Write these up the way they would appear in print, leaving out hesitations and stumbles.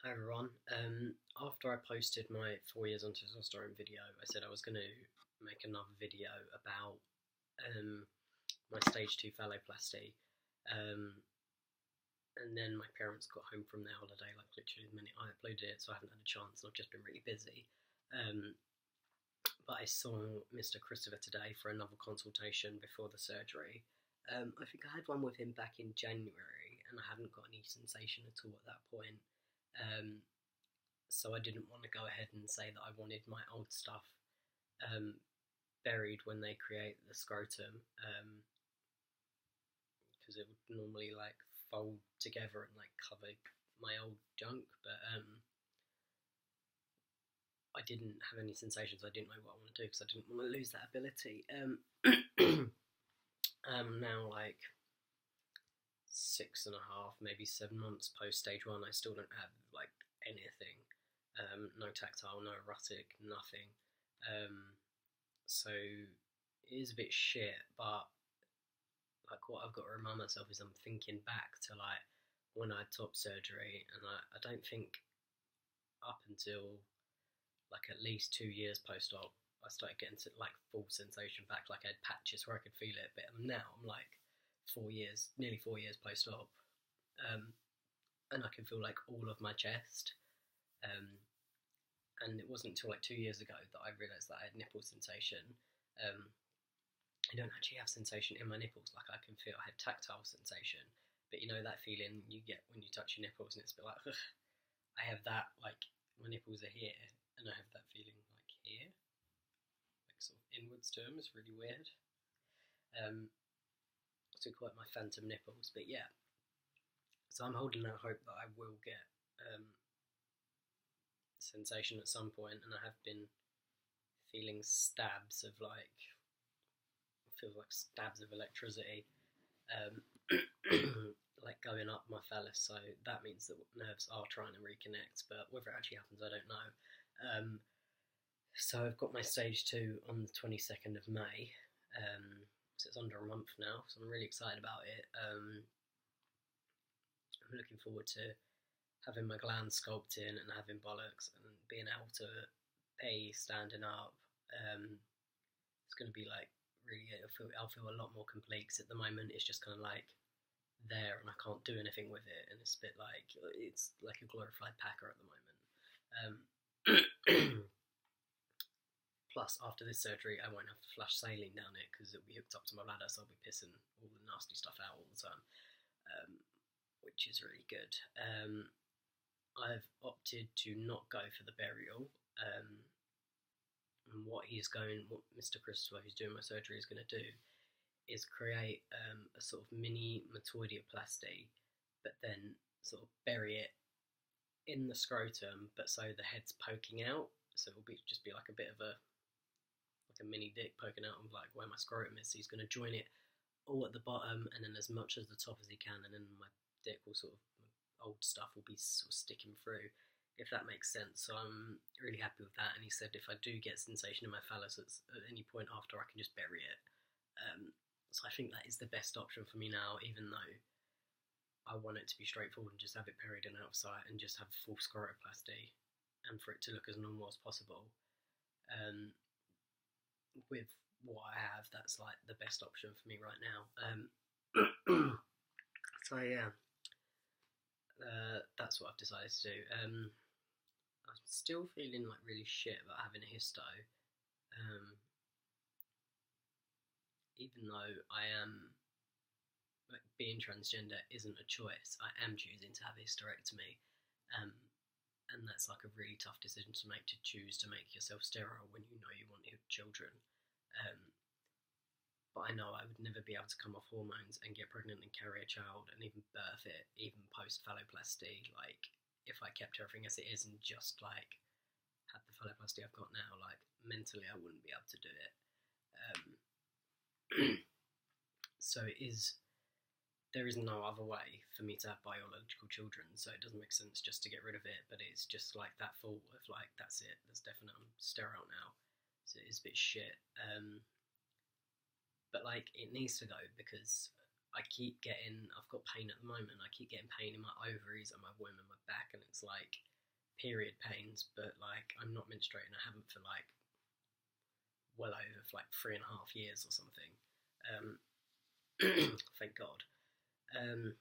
Hi everyone. After I posted my 4 years on testosterone video, I said I was going to make another video about my stage 2 phalloplasty. Um, and then my parents got home from their holiday, like literally the minute I uploaded it, so I haven't had a chance and I've just been really busy. But I saw Mr. Christopher today for another consultation before the surgery. I think I had one with him back in January and I hadn't got any sensation at all at that point. So I didn't want to go ahead and say that I wanted my old stuff buried when they create the scrotum, because it would normally like fold together and like cover my old junk, but I didn't have any sensations. I didn't know what I want to do because I didn't want to lose that ability. Now like 6.5, maybe 7 months post stage 1, I still don't have like anything. No tactile, no erotic, nothing. So it is a bit shit, but like what I've got to remind myself is I'm thinking back to like when I had top surgery, and I don't think up until like at least 2 years post-op I started getting to like full sensation back, like I had patches where I could feel it, but now I'm like 4 years, nearly 4 years post-op, and I can feel like all of my chest. And it wasn't until like 2 years ago that I realised that I had nipple sensation. I don't actually have sensation in my nipples, like I can feel, I had tactile sensation, but you know that feeling you get when you touch your nipples and it's a bit like, ugh. I have that, like my nipples are here, and I have that feeling like here, like sort of inwards to them. It's really weird. So quite my phantom nipples, but yeah. So I'm holding out hope that I will get sensation at some point, and I have been feeling stabs of like, feels like stabs of electricity, like going up my phallus. So that means that nerves are trying to reconnect, but whether it actually happens, I don't know. So I've got my stage 2 on the 22nd of May. So it's under a month now, so I'm really excited about it. I'm looking forward to having my glands sculpting and having bollocks and being able to pee standing up. It's going to be like really, I'll feel a lot more complete, because at the moment it's just kind of like there and I can't do anything with it, and it's a bit like, it's like a glorified packer at the moment. Plus, after this surgery, I won't have to flush saline down it because it'll be hooked up to my bladder, so I'll be pissing all the nasty stuff out all the time, which is really good. I've opted to not go for the burial. And what Mr. Christopher, who's doing my surgery, is going to do is create a sort of mini metoidioplasty, but then sort of bury it in the scrotum, but so the head's poking out, so it'll just be like a bit of a mini dick poking out of like where my scrotum is. So he's going to join it all at the bottom and then as much as the top as he can, and then my dick will sort of, old stuff will be sort of sticking through, if that makes sense. So I'm really happy with that, and he said if I do get sensation in my phallus at any point after, I can just bury it. So I think that is the best option for me now, even though I want it to be straightforward and just have it buried and out of sight and just have full scrotoplasty and for it to look as normal as possible. With what I have, that's like the best option for me right now. So yeah, that's what I've decided to do. I'm still feeling like really shit about having a histo, even though I am, like, being transgender isn't a choice. I am choosing to have a hysterectomy, and that's like a really tough decision to make, to choose to make yourself sterile when you know you want children. But I know I would never be able to come off hormones and get pregnant and carry a child and even birth it, even post phalloplasty. Like, if I kept everything as it is and just like had the phalloplasty I've got now, like mentally I wouldn't be able to do it. So there is no other way for me to have biological children, so it doesn't make sense just to get rid of it. But it's just like that thought of like, that's it, that's definite, I'm sterile now. So it's a bit shit. But like, it needs to go, because I've got pain at the moment. I keep getting pain in my ovaries and my womb and my back, and it's like, period pains, but like I'm not menstruating. I haven't for like well over like 3.5 years or something. Thank God. Um,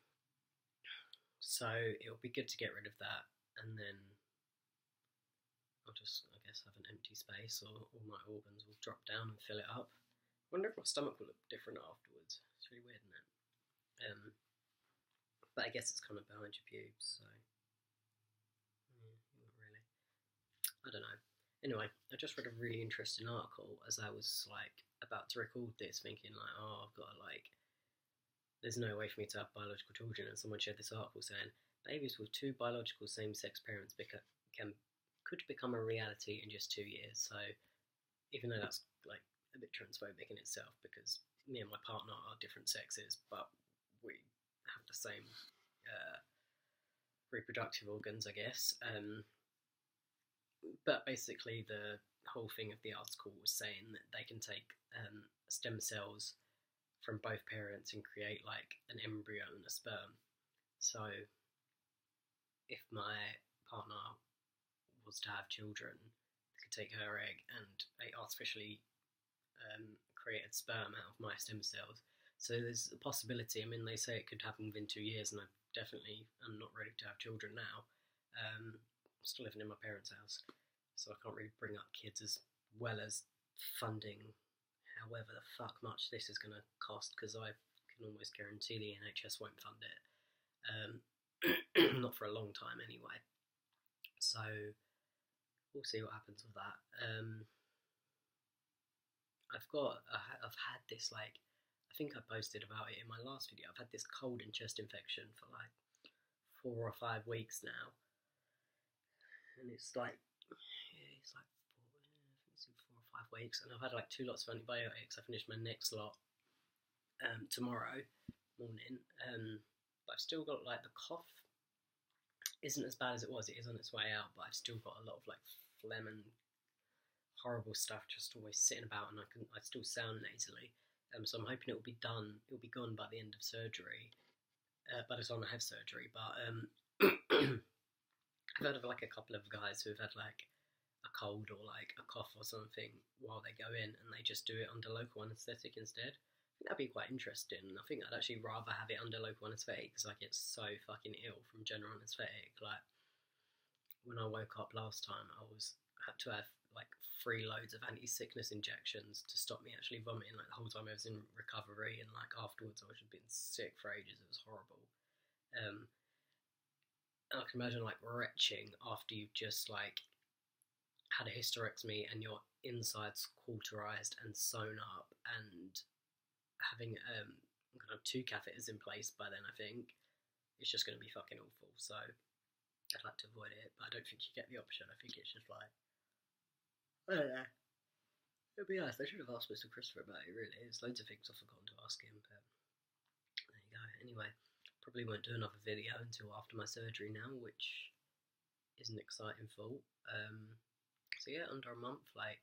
so it'll be good to get rid of that, and then I'll just, I guess, have an empty space, or all my organs will drop down and fill it up. I wonder if my stomach will look different afterwards. It's really weird, isn't it? But I guess it's kind of behind your pubes, so yeah, not really. I don't know. Anyway, I just read a really interesting article as I was like about to record this, thinking like, oh, I've got like, there's no way for me to have biological children, and someone shared this article saying babies with two biological same-sex parents could become a reality in just 2 years. So even though that's like a bit transphobic in itself, because me and my partner are different sexes, but we have the same reproductive organs, I guess. But basically, the whole thing of the article was saying that they can take stem cells from both parents and create like an embryo and a sperm. So if my partner was to have children, they could take her egg and artificially created sperm out of my stem cells. So there's a possibility. I mean, they say it could happen within 2 years, and I definitely am not ready to have children now. I'm still living in my parents' house, so I can't really bring up kids, as well as funding however the fuck much this is going to cost, because I can almost guarantee the NHS won't fund it. Not for a long time anyway. So we'll see what happens with that. I've had this, like, I think I posted about it in my last video. I've had this cold and chest infection for like 4 or 5 weeks now, and it's like 4 or 5 weeks, and I've had like 2 lots of antibiotics. I finished my next lot tomorrow morning, but I've still got like the cough isn't as bad as it was. It is on its way out, but I've still got a lot of like phlegm and horrible stuff just always sitting about, and I still sound nasally. So I'm hoping it will be done. It will be gone by the end of surgery. By the time I have surgery, but I've heard of like a couple of guys who've had like a cold or like a cough or something while they go in, and they just do it under local anaesthetic instead. I think that'd be quite interesting. I think I'd actually rather have it under local anaesthetic, because I get so fucking ill from general anaesthetic. Like when I woke up last time, had to have like 3 loads of anti-sickness injections to stop me actually vomiting. Like the whole time I was in recovery, and like afterwards I was just been sick for ages. It was horrible. And I can imagine like retching after you've just like had a hysterectomy and your insides cauterized and sewn up, and having kind of 2 catheters in place by then. I think it's just going to be fucking awful. So I'd like to avoid it, but I don't think you get the option. I think it's just like, I don't know. It'd be nice. I should have asked Mr. Christopher about it, really. There's loads of things I've forgotten to ask him, but there you go. Anyway, probably won't do another video until after my surgery now, which is an exciting thought. So yeah, under a month, like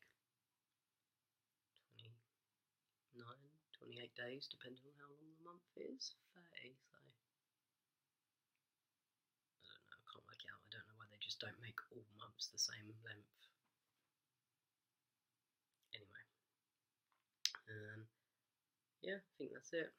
29, 28 days, depending on how long the month is. 30, so I don't know, I can't work it out. I don't know why they just don't make all months the same length. Anyway, yeah, I think that's it.